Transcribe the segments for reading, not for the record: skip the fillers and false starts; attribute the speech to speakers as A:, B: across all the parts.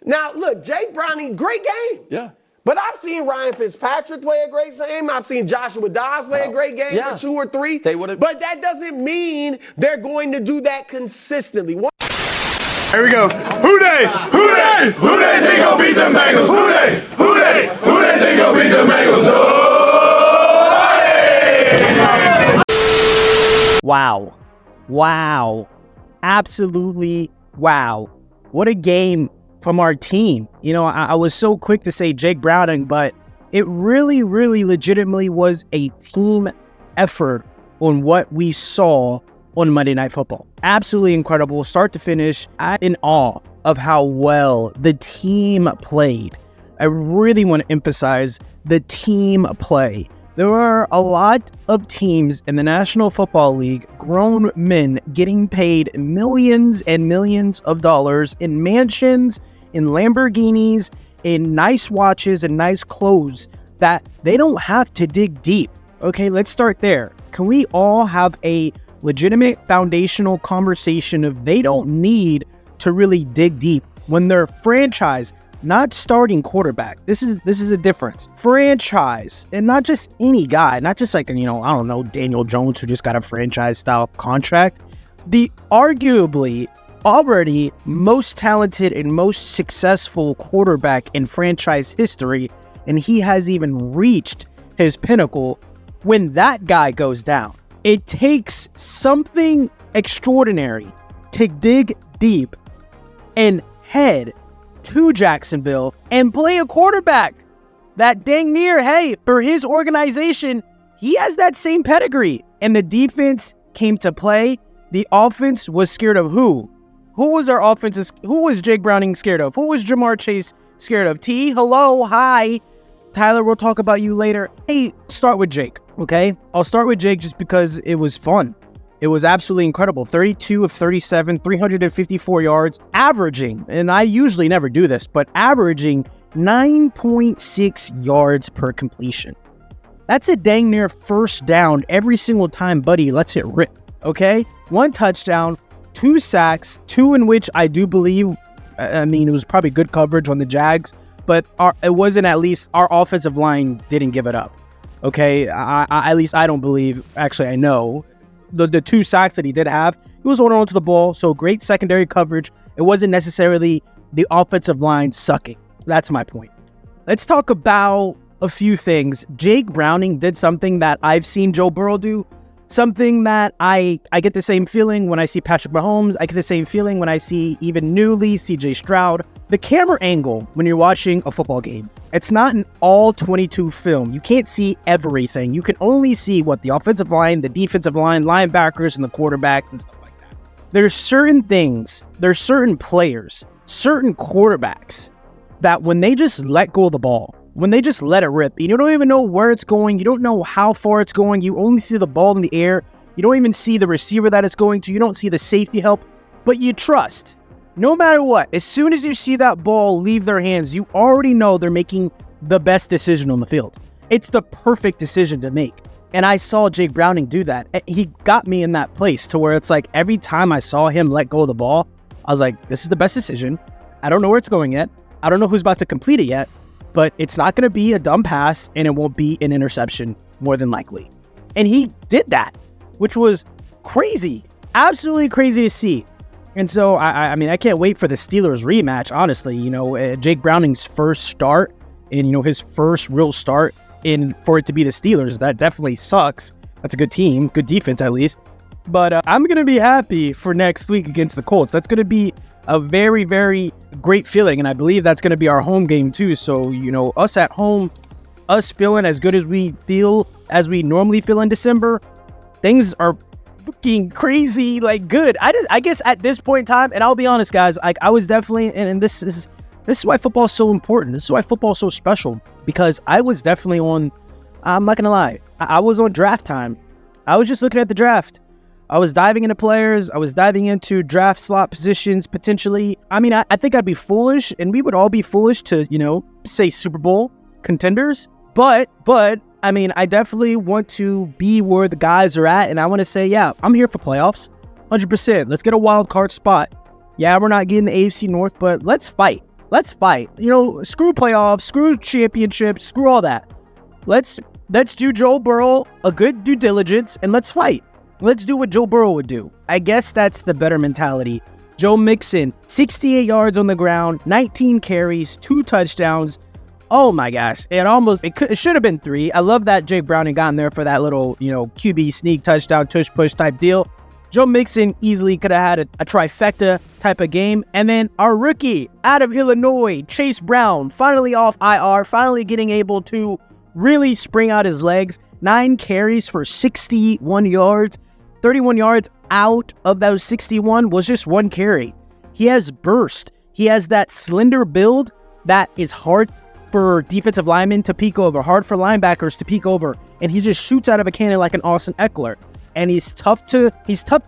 A: Now, look, Jake Browning, great game.
B: Yeah.
A: But I've seen Ryan Fitzpatrick play a great game. I've seen Joshua Dobbs play a great game for 2 or 3. But that doesn't mean they're going to do that consistently.
C: Here we go. Who they think gonna beat them Bengals? Who they think gonna beat them Bengals? Nobody!
D: Wow. Absolutely wow. What a game from our team. You know, I was so quick to say Jake Browning, but it really legitimately was a team effort on what we saw on Monday Night Football. Absolutely incredible, start to finish. I'm in awe of how well the team played. I really want to emphasize the team play. There are a lot of teams in the National Football League, grown men getting paid millions and millions of dollars in mansions, in Lamborghinis, in nice watches and nice clothes that they don't have to dig deep. Okay, let's start there. Can we all have a legitimate foundational conversation of they don't need to really dig deep when their franchise, not starting quarterback, this is a difference. Franchise, and not just any guy, not just like, you know, I don't know, Daniel Jones who just got a franchise style contract. The arguably already most talented and most successful quarterback in franchise history, and he has even reached his pinnacle. When that guy goes down, it takes something extraordinary to dig deep and head to Jacksonville and play a quarterback that dang near, hey, for his organization, he has that same pedigree. And the defense came to play. The offense was scared of who? Who was our offense? Who was Jake Browning scared of? Who was Jamar Chase scared of? T, hello, hi. Tyler, we'll talk about you later. Hey, start with Jake, okay? I'll start with Jake just because it was fun. It was absolutely incredible. 32 of 37, 354 yards, averaging, and I usually never do this, but averaging 9.6 yards per completion. That's a dang near first down every single time Buddy lets it rip, okay? 1 touchdown, 2 sacks, 2 in which I do believe, it was probably good coverage on the Jags, but it wasn't, at least our offensive line didn't give it up, okay? At least I don't believe, actually I know. The 2 sacks that he did have, he was holding on to the ball, so great secondary coverage. It wasn't necessarily the offensive line sucking. That's my point. Let's talk about a few things. Jake Browning did something that I've seen Joe Burrow do, something that I get the same feeling when I see Patrick Mahomes. I get the same feeling when I see even newly CJ Stroud. The camera angle when you're watching a football game, it's not an all 22 film. You can't see everything. You can only see what the offensive line, the defensive line, linebackers, and the quarterbacks and stuff like that. There's certain things, there's certain players, certain quarterbacks that when they just let go of the ball, when they just let it rip, you don't even know where it's going, you don't know how far it's going, you only see the ball in the air, you don't even see the receiver that it's going to, you don't see the safety help, but you trust. No matter what, as soon as you see that ball leave their hands, you already know they're making the best decision on the field. It's the perfect decision to make. And I saw Jake Browning do that. He got me in that place to where it's like every time I saw him let go of the ball, I was like, this is the best decision. I don't know where it's going yet. I don't know who's about to complete it yet, but it's not going to be a dumb pass and it won't be an interception more than likely. And he did that, which was crazy, absolutely crazy to see. And so, I can't wait for the Steelers rematch, honestly. Jake Browning's first start and, his first real start for it to be the Steelers, that definitely sucks. That's a good team, good defense at least. But I'm going to be happy for next week against the Colts. That's going to be a very, very great feeling. And I believe that's going to be our home game too. So, us at home, us feeling as good as we feel, as we normally feel in December, things are looking crazy, good. I guess at this point in time, and I'll be honest, guys, I was definitely, and this is why football is so important. This is why football is so special, because I was definitely on, I'm not going to lie, I was on draft time. I was just looking at the draft. I was diving into players. I was diving into draft slot positions, potentially. I think I'd be foolish, and we would all be foolish to, say Super Bowl contenders. But, I definitely want to be where the guys are at, and I want to say, yeah, I'm here for playoffs, 100%. Let's get a wild card spot. Yeah, we're not getting the AFC North, but let's fight. Let's fight. Screw playoffs, screw championships, screw all that. Let's do Joe Burrow a good due diligence, and let's fight. Let's do what Joe Burrow would do. I guess that's the better mentality. Joe Mixon, 68 yards on the ground, 19 carries, 2 touchdowns. Oh my gosh, it should have been 3. I love that Jake Browning got in there for that little, QB sneak touchdown, tush push type deal. Joe Mixon easily could have had a trifecta type of game. And then our rookie out of Illinois, Chase Brown, finally off IR, finally getting able to really spring out his legs. 9 carries for 61 yards. 31 yards out of those 61 was just 1 carry. He has burst. He has that slender build that is hard for defensive linemen to peek over, hard for linebackers to peek over, and he just shoots out of a cannon like an Austin Eckler. And he's tough to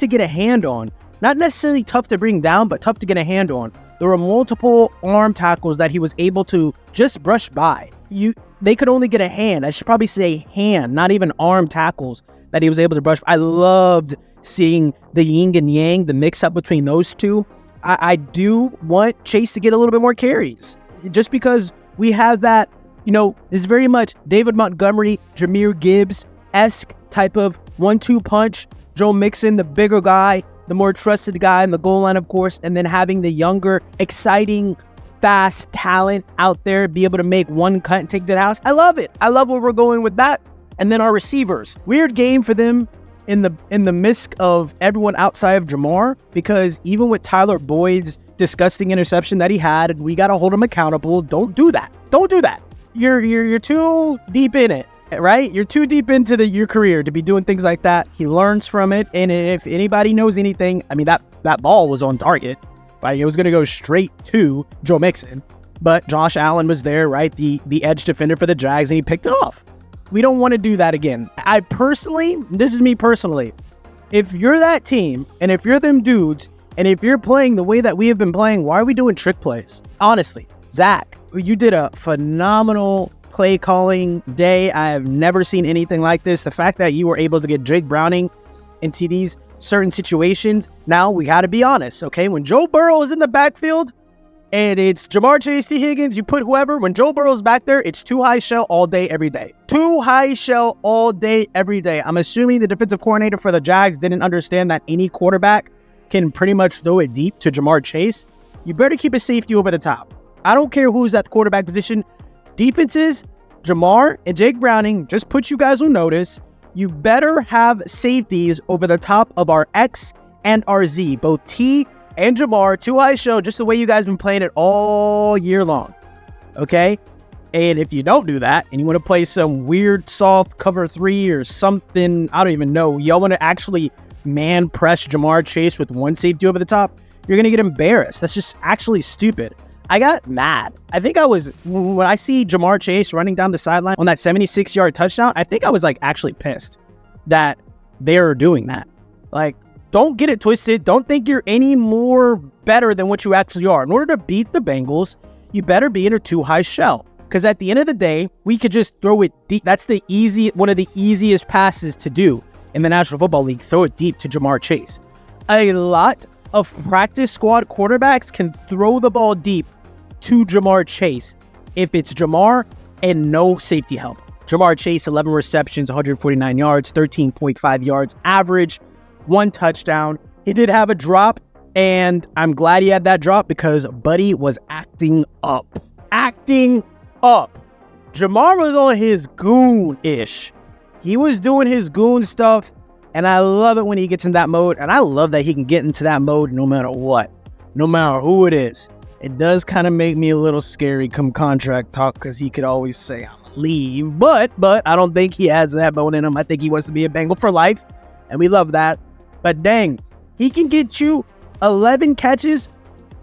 D: get a hand on. Not necessarily tough to bring down, but tough to get a hand on. There were multiple arm tackles that he was able to just brush by. They could only get a hand. I should probably say hand, not even arm tackles that he was able to brush. I loved seeing the yin and yang, the mix-up between those two. I do want Chase to get a little bit more carries. Just because we have that, it's very much David Montgomery, Jahmyr Gibbs-esque type of 1-2 punch. Joe Mixon, the bigger guy, the more trusted guy in the goal line, of course, and then having the younger, exciting, fast talent out there be able to make one cut and take to the house. I love it. I love where we're going with that. And then our receivers. Weird game for them in the midst of everyone outside of Jamar, because even with Tyler Boyd's disgusting interception that he had, and we got to hold him accountable. Don't do that. Don't do that. You're too deep in it, right? You're too deep into your career to be doing things like that. He learns from it, and if anybody knows anything, I mean, that ball was on target, right? It was going to go straight to Joe Mixon, but Josh Allen was there, right? The edge defender for the Jags, and he picked it off. We don't want to do that again. This is me personally, if you're that team, and if you're them dudes, and if you're playing the way that we have been playing, why are we doing trick plays? Honestly, Zach, you did a phenomenal play calling day. I have never seen anything like this. The fact that you were able to get Jake Browning into these certain situations. Now, we got to be honest, okay? When Joe Burrow is in the backfield, and it's Jamar Chase, T. Higgins, you put whoever. When Joe Burrow's back there, it's 2 high shell all day, every day. 2 high shell all day, every day. I'm assuming the defensive coordinator for the Jags didn't understand that any quarterback can pretty much throw it deep to Jamar Chase. You better keep a safety over the top. I don't care who's at the quarterback position. Defenses, Jamar and Jake Browning, just put you guys on notice. You better have safeties over the top of our X and our Z, both T and Jamar, 2 high shell, just the way you guys been playing it all year long, okay? And if you don't do that, and you want to play some weird soft cover 3 or something, I don't even know, y'all want to actually man press Jamar Chase with 1 safety over the top, you're going to get embarrassed. That's just actually stupid. I got mad. When I see Jamar Chase running down the sideline on that 76-yard touchdown, I think I was actually pissed that they're doing that. Don't get it twisted. Don't think you're any more better than what you actually are. In order to beat the Bengals, you better be in a 2 high shell. Because at the end of the day, we could just throw it deep. That's one of the easiest passes to do in the National Football League. Throw it deep to Jamar Chase. A lot of practice squad quarterbacks can throw the ball deep to Jamar Chase if it's Jamar and no safety help. Jamar Chase, 11 receptions, 149 yards, 13.5 yards average. 1 touchdown. He did have a drop, and I'm glad he had that drop because Buddy was acting up. Jamar was on his goon-ish. He was doing his goon stuff, and I love it when he gets in that mode, and I love that he can get into that mode no matter what, no matter who it is. It does kind of make me a little scary come contract talk because he could always say, I'm gonna leave, but I don't think he has that bone in him. I think he wants to be a Bengal for life, and we love that. But dang, he can get you 11 catches,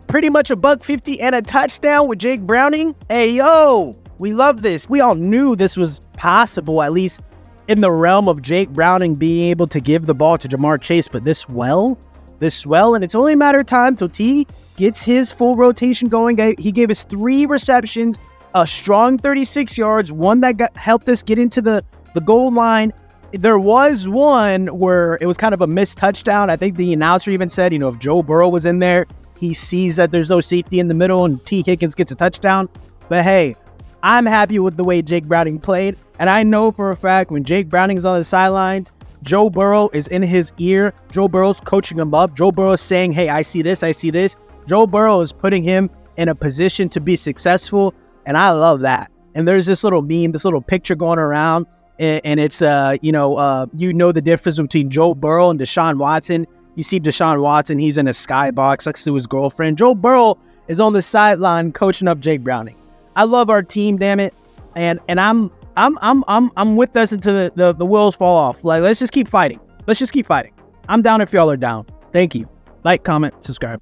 D: pretty much $150 and a touchdown with Jake Browning. Hey, yo, we love this. We all knew this was possible, at least in the realm of Jake Browning being able to give the ball to Jamar Chase. But this well, and it's only a matter of time till T gets his full rotation going. He gave us 3 receptions, a strong 36 yards, one that helped us get into the goal line. There was one where it was kind of a missed touchdown. I think the announcer even said, if Joe Burrow was in there, he sees that there's no safety in the middle and T. Higgins gets a touchdown. But hey, I'm happy with the way Jake Browning played. And I know for a fact when Jake Browning's on the sidelines, Joe Burrow is in his ear. Joe Burrow's coaching him up. Joe Burrow's saying, hey, I see this, I see this. Joe Burrow is putting him in a position to be successful. And I love that. And there's this little meme, this little picture going around. And it's, the difference between Joe Burrow and Deshaun Watson. You see Deshaun Watson, he's in a skybox next to his girlfriend. Joe Burrow is on the sideline coaching up Jake Browning. I love our team, damn it. And I'm with us until the wheels fall off. Like, let's just keep fighting. I'm down if y'all are down. Thank you. Like, comment, subscribe.